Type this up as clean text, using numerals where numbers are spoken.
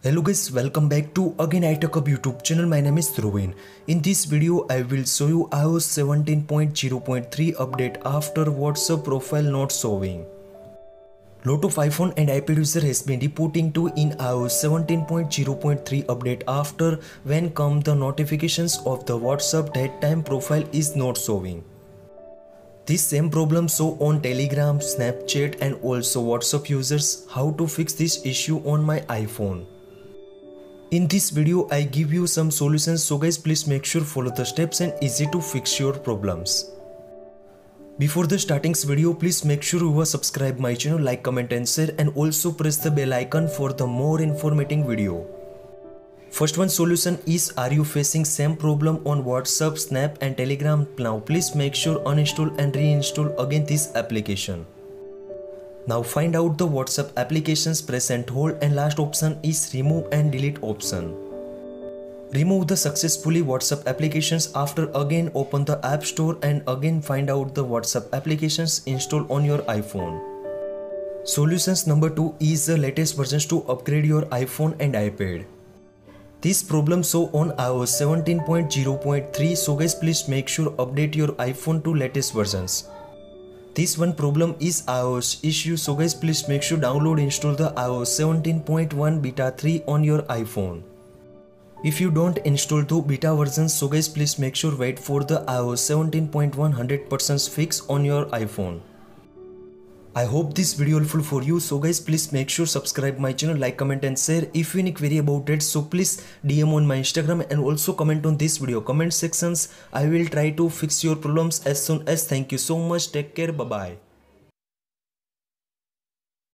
Hello guys, welcome back to again iTechHub YouTube channel. My name is Dhruven. In this video, I will show you iOS 17.0.3 update after WhatsApp profile not showing. Lot of iPhone and iPad user has been reporting to in iOS 17.0.3 update after when come the notifications of the WhatsApp that time profile is not showing. This same problem show on Telegram, Snapchat and also WhatsApp users. How to fix this issue on my iPhone? In this video, I give you some solutions, so guys please make sure follow the steps and easy to fix your problems. Before the starting this video, please make sure you are subscribe my channel, like, comment and share, and also press the bell icon for the more informative video. First one solution is, are you facing same problem on WhatsApp, Snap and Telegram? Now please make sure uninstall and reinstall again this application. Now find out the WhatsApp applications, press and hold, and last option is remove and delete option. Remove the successfully WhatsApp applications after again open the App Store and again find out the WhatsApp applications installed on your iPhone. Solutions number 2 is the latest versions to upgrade your iPhone and iPad. This problem show on iOS 17.0.3, so guys please make sure update your iPhone to latest versions. This one problem is iOS issue, so guys please make sure download install the iOS 17.1 beta 3 on your iPhone. If you don't install the beta versions, so guys please make sure wait for the iOS 17.1 100% fix on your iPhone. I hope this video helpful for you, so guys please make sure subscribe my channel, like, comment and share. If you any query about it, so please DM on my Instagram and also comment on this video comment sections. I will try to fix your problems as soon as. Thank you so much, take care, bye bye.